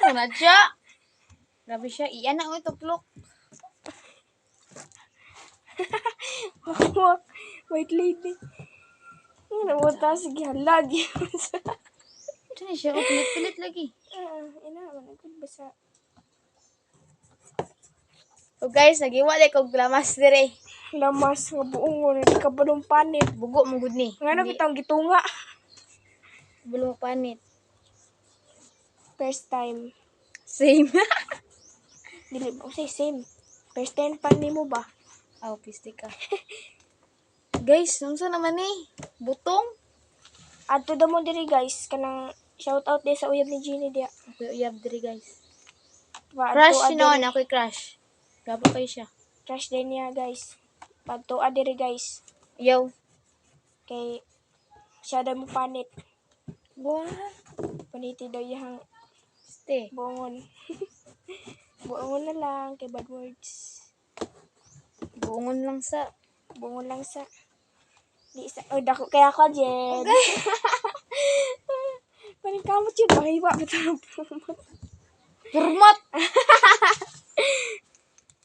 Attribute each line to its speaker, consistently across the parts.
Speaker 1: Una siya. Grabe siya. Iyan na ito tuplok.
Speaker 2: White lady. Nabuta, sige, halag.
Speaker 1: Ito na siya. Pilit-pilit lagi.
Speaker 2: Ina, managod basa.
Speaker 1: So guys, nagiwalay kog lamas dire.
Speaker 2: Lamas nga buong mo, hindi ka ba nung panit?
Speaker 1: Bugo mo gud ni.
Speaker 2: Nga na bitang gitunga.
Speaker 1: Bulong panit.
Speaker 2: First time.
Speaker 1: Same.
Speaker 2: Dili ba say same. First time pan mo ba?
Speaker 1: Oh, piste ka. Guys, nungsa naman ni? Butong?
Speaker 2: Adto daw mo diri guys, kanang shout out din sa uyab ni Jeannie dia.
Speaker 1: Ako uyab dire guys.
Speaker 2: Adto
Speaker 1: Crush no, ako'y crush. Gabo kayo siya.
Speaker 2: Crush din niya guys. Adto diri guys.
Speaker 1: Yo.
Speaker 2: Kay siya daw mo panit.
Speaker 1: What?
Speaker 2: Paniti daw yung
Speaker 1: Piste.
Speaker 2: buongon. Buongon na lang kay bad words.
Speaker 1: Buongon lang sa.
Speaker 2: Buongon lang sa di sa dako kaya ako Jen.
Speaker 1: Okay.
Speaker 2: Paning kamot yun, mahiwa bitang pumot.
Speaker 1: Purmot.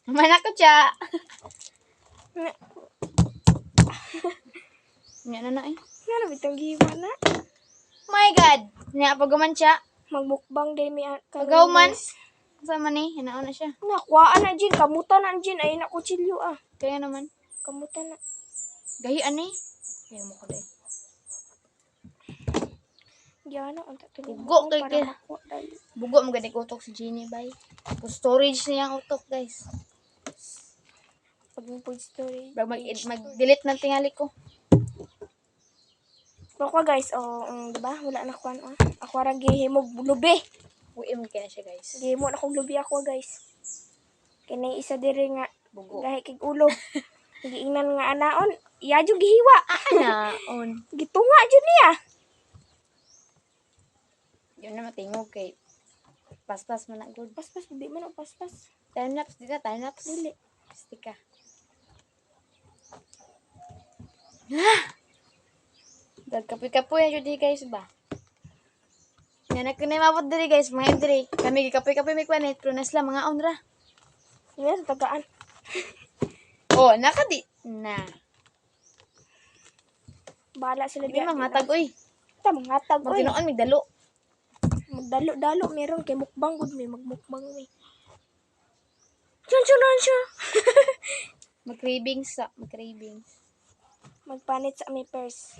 Speaker 1: Mana ko siya. Nya na eh.
Speaker 2: Nga bitang gihiwa na.
Speaker 1: My God. Nya pagaman siya.
Speaker 2: Magmukbang din mi
Speaker 1: Pagaw man. Sama ni, hinaon na siya.
Speaker 2: Nakuhaan na Jen, kamutan na Jen. Ay na kutsilyo
Speaker 1: Kaya naman.
Speaker 2: Kamutan na.
Speaker 1: Gahian ni. Kaya mo ko dahil.
Speaker 2: Diyan ang tatulog
Speaker 1: Bugo kay
Speaker 2: para
Speaker 1: kay.
Speaker 2: makuha dali.
Speaker 1: Bugo mo ganing utok si Jeannie bay. Storage niya ang utok guys.
Speaker 2: Pag food storage.
Speaker 1: Mag-delete ng tingali ko.
Speaker 2: Ako guys, diba? Wala na kuan Ako ra gihimog lubi.
Speaker 1: Uwi mo kaya siya guys.
Speaker 2: Gihimo na kong lubi ako guys. Kini isa diri nga
Speaker 1: Bugo.
Speaker 2: gahi kig ulo. Giingnan nga anaon, iya jud gihiwa.
Speaker 1: Naon.
Speaker 2: Gitunga jud niya.
Speaker 1: Yun na matingog kay paspas man na good.
Speaker 2: Paspas di man ang paspas.
Speaker 1: Time lapse dito, time lapse.
Speaker 2: Dili.
Speaker 1: Stika. Dagkapoy-kapoy na jud guys ba. Nga na kunay mabot diri guys, mga diri. Kami gikapoy-kapoy may kwanit, pero nasla mga onra.
Speaker 2: Nga sa tagaan.
Speaker 1: Oh, nakadi na.
Speaker 2: Bahala sila
Speaker 1: Di mga matag oy.
Speaker 2: Ta mangatag oy.
Speaker 1: Magtinoon mig dalo.
Speaker 2: Magdalo-dalo meron kay mukbang gud may magmukbang may. Siya.
Speaker 1: Mag-cravings sa, mag-cravings.
Speaker 2: Magpanit sa aming purse.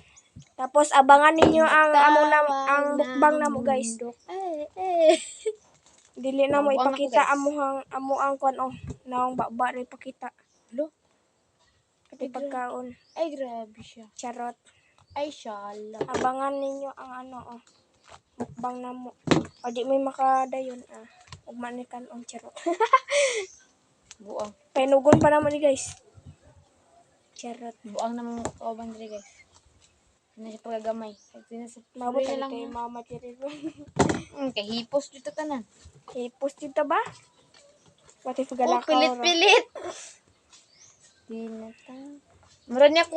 Speaker 2: Tapos abangan ninyo ang ang mukbang na mo guys. Dili na mo
Speaker 1: Mukbang na ko,
Speaker 2: ipakita
Speaker 1: guys.
Speaker 2: amo ang kon naong baba na ipakita.
Speaker 1: Lo,
Speaker 2: Pati pagkaon.
Speaker 1: ay grabe siya.
Speaker 2: Charot.
Speaker 1: Ay shala.
Speaker 2: Abangan ninyo ang mukbang na mo. O di may makadayon ug manikan on charot.
Speaker 1: Buang.
Speaker 2: Painugon pa naman ni guys. Charot.
Speaker 1: Buang na mga kauban diri guys. Ano siya pagagamay.
Speaker 2: Mabot
Speaker 1: na
Speaker 2: na
Speaker 1: lang
Speaker 2: kay
Speaker 1: yan.
Speaker 2: mama tiri.
Speaker 1: Kay hipos dito tanan.
Speaker 2: Post dito ba? Pati
Speaker 1: Oh,
Speaker 2: pagalakaw.
Speaker 1: pilit-pilit. Di na ta. Meron niya